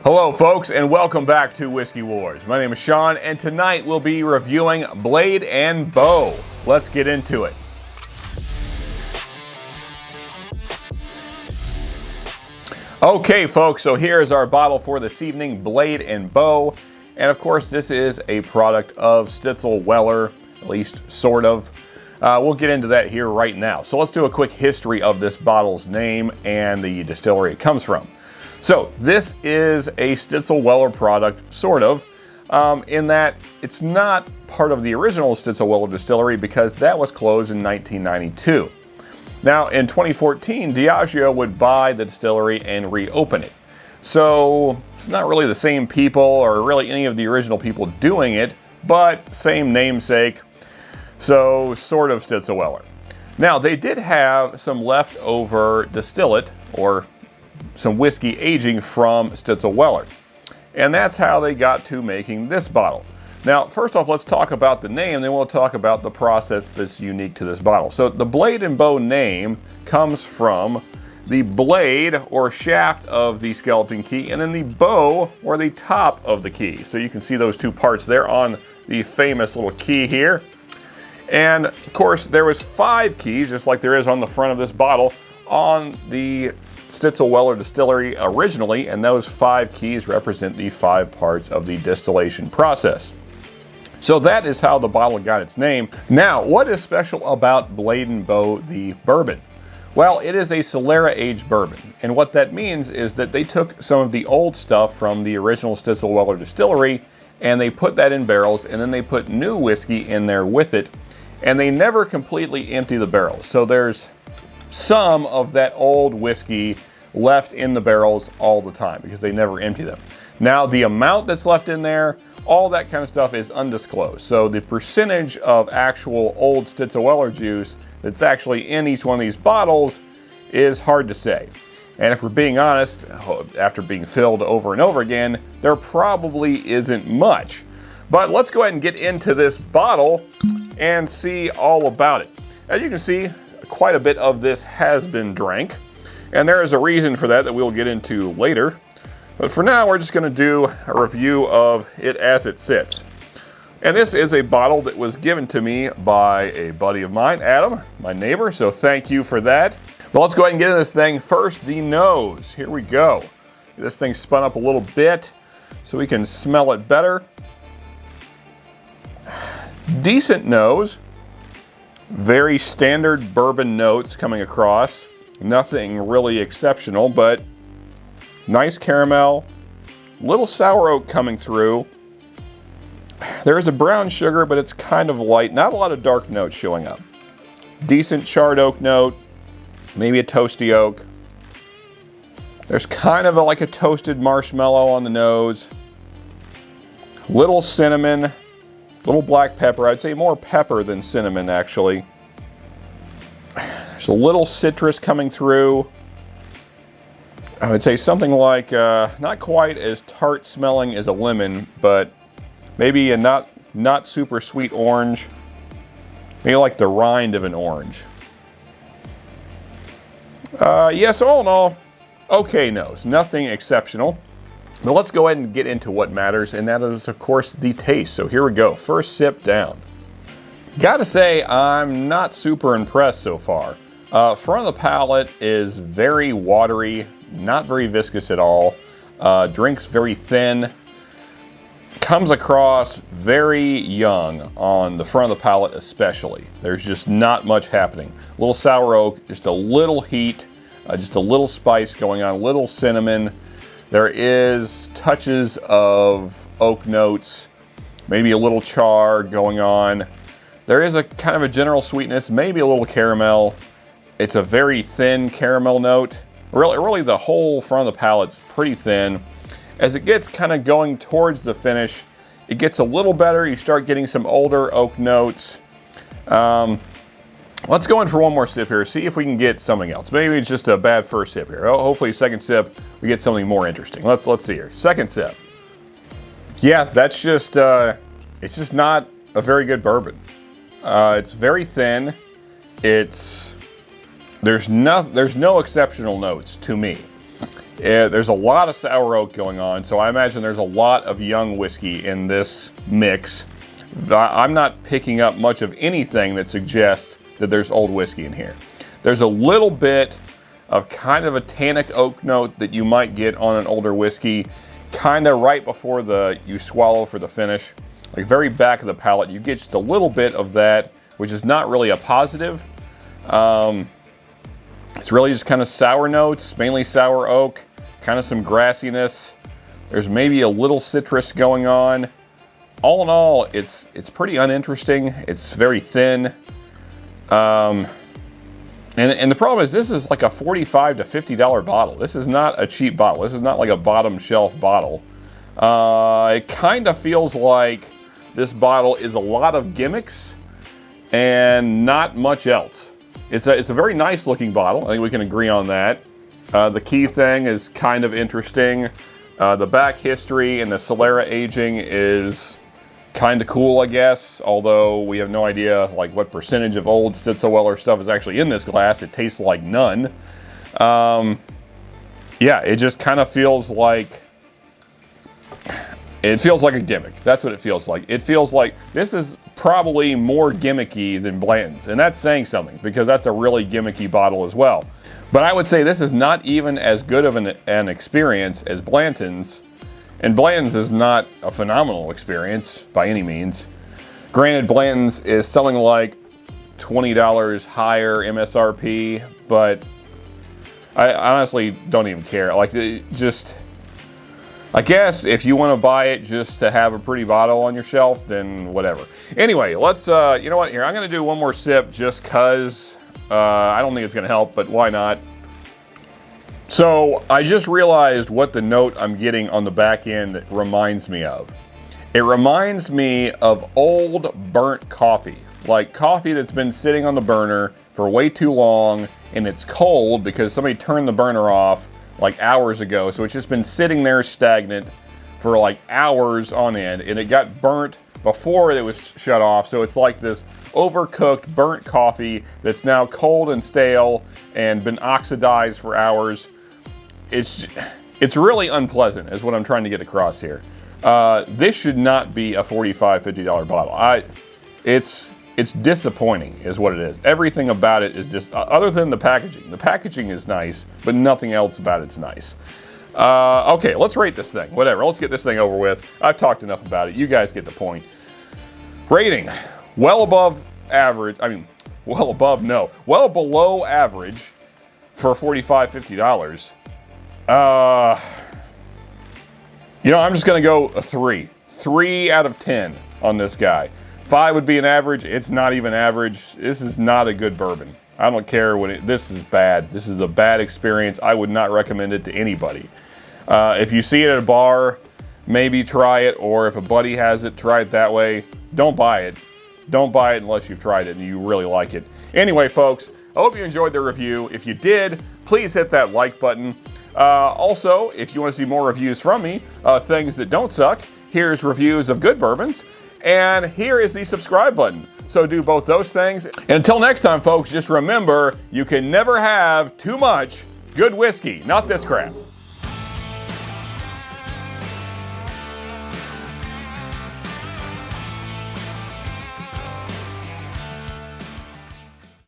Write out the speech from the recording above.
Hello folks, and welcome back to Whiskey Wars. My name is Sean, and tonight we'll be reviewing Blade and Bow. Let's get into it. Okay folks, so here's our bottle for this evening, Blade and Bow. And of course this is a product of Stitzel-Weller, at least sort of. We'll get into that here right now. So let's do a quick history of this bottle's name and the distillery it comes from. So this is a Stitzel-Weller product, sort of, in that it's not part of the original Stitzel-Weller distillery because that was closed in 1992. Now in 2014, Diageo would buy the distillery and reopen it. So it's not really the same people or really any of the original people doing it, but same namesake, so sort of Stitzel-Weller. Now they did have some leftover distillate or some whiskey aging from Stitzel-Weller. And that's how they got to making this bottle. Now, first off, let's talk about the name, then we'll talk about the process that's unique to this bottle. So the Blade and Bow name comes from the blade or shaft of the skeleton key, and then the bow or the top of the key. So you can see those two parts there on the famous little key here. And of course, there was 5 keys, just like there is on the front of this bottle, on the Stitzel-Weller distillery originally, and those 5 keys represent the 5 parts of the distillation process. So that is how the bottle got its name. Now, what is special about Blade and Bow, the bourbon? Well, it is a Solera aged bourbon, and what that means is that they took some of the old stuff from the original Stitzel-Weller distillery and they put that in barrels, and then they put new whiskey in there with it, and they never completely empty the barrels. So there's some of that old whiskey left in the barrels all the time because they never empty them. Now the amount that's left in there, all that kind of stuff is undisclosed. So the percentage of actual old Stitzel-Weller juice that's actually in each one of these bottles is hard to say. And if we're being honest, after being filled over and over again, there probably isn't much. But let's go ahead and get into this bottle and see all about it. As you can see, quite a bit of this has been drank, and there is a reason for that that we'll get into later. But for now, we're just going to do a review of it as it sits. And this is a bottle that was given to me by a buddy of mine, Adam, my neighbor, so thank you for that. But let's go ahead and get into this thing. First, the nose. Here we go. This thing spun up a little bit so we can smell it better. Decent nose. Very standard bourbon notes coming across. Nothing really exceptional, but nice caramel. Little sour oak coming through. There is a brown sugar, but it's kind of light. Not a lot of dark notes showing up. Decent charred oak note. Maybe a toasty oak. There's kind of like a toasted marshmallow on the nose. Little cinnamon. Little black pepper. I'd say more pepper than cinnamon, actually. There's a little citrus coming through. I would say something like, not quite as tart smelling as a lemon, but maybe a not super sweet orange. Maybe like the rind of an orange. Yes, all in all, okay nose. Nothing exceptional. But let's go ahead and get into what matters, and that is, of course, the taste. So here we go. First sip down. Gotta say, I'm not super impressed so far. Front of the palate is very watery, not very viscous at all. Drinks very thin. Comes across very young on the front of the palate especially. There's just not much happening. A little sour oak, just a little heat, just a little spice going on, a little cinnamon. There is touches of oak notes, maybe a little char going on. There is a kind of a general sweetness, maybe a little caramel. It's a very thin caramel note. Really the whole front of the palate's pretty thin. As it gets kind of going towards the finish, it gets a little better. You start getting some older oak notes. Let's go in for one more sip here, see if we can get something else. Maybe it's just a bad first sip here. Hopefully second sip, we get something more interesting. Let's see here. Second sip. Yeah, that's just, it's just not a very good bourbon. It's very thin. There's no exceptional notes to me. There's a lot of sour oak going on, so I imagine there's a lot of young whiskey in this mix. I'm not picking up much of anything that suggests that there's old whiskey in here. There's a little bit of kind of a tannic oak note that you might get on an older whiskey, kind of right before you swallow for the finish. Like very back of the palate, you get just a little bit of that, which is not really a positive. It's really just kind of sour notes, mainly sour oak, kind of some grassiness. There's maybe a little citrus going on. All in all, it's pretty uninteresting. It's very thin. And the problem is this is like a $45 to $50 bottle. This is not a cheap bottle. This is not like a bottom shelf bottle. It kind of feels like this bottle is a lot of gimmicks and not much else. It's a very nice looking bottle. I think we can agree on that. The key thing is kind of interesting. The back history and the Solera aging is kind of cool, I guess, although we have no idea like what percentage of old Stitzel-Weller stuff is actually in this glass. It tastes like none. Yeah, it just kind of feels like a gimmick. That's what it feels like. It feels like this is probably more gimmicky than Blanton's, and that's saying something because that's a really gimmicky bottle as well. But I would say this is not even as good of an experience as Blanton's, and Blanton's is not a phenomenal experience by any means. Granted, Blanton's is selling like $20 higher MSRP, but I honestly don't even care. Like, I guess if you want to buy it just to have a pretty bottle on your shelf, then whatever. Anyway, let's, you know what, here, I'm going to do one more sip just because I don't think it's going to help, but why not? So I just realized what the note I'm getting on the back end reminds me of. It reminds me of old burnt coffee, like coffee that's been sitting on the burner for way too long and it's cold because somebody turned the burner off like hours ago. So it's just been sitting there stagnant for like hours on end and it got burnt before it was shut off. So it's like this overcooked burnt coffee that's now cold and stale and been oxidized for hours. It's really unpleasant is what I'm trying to get across here. This should not be a $45, $50 bottle. It's disappointing is what it is. Everything about it is just, other than the packaging. The packaging is nice, but nothing else about it's nice. Okay, let's rate this thing. Whatever, let's get this thing over with. I've talked enough about it. You guys get the point. Rating, well above average. I mean, well below average for $45, $50. You know, I'm just going to go a 3. 3 out of 10 on this guy. 5 would be an average. It's not even average. This is not a good bourbon. I don't care what this is bad. This is a bad experience. I would not recommend it to anybody. If you see it at a bar, maybe try it, or if a buddy has it, try it that way. Don't buy it. Don't buy it unless you've tried it and you really like it. Anyway, folks, I hope you enjoyed the review. If you did, please hit that like button. Also, if you want to see more reviews from me, things that don't suck, here's reviews of good bourbons, and here is the subscribe button. So do both those things. And until next time, folks, just remember, you can never have too much good whiskey. Not this crap.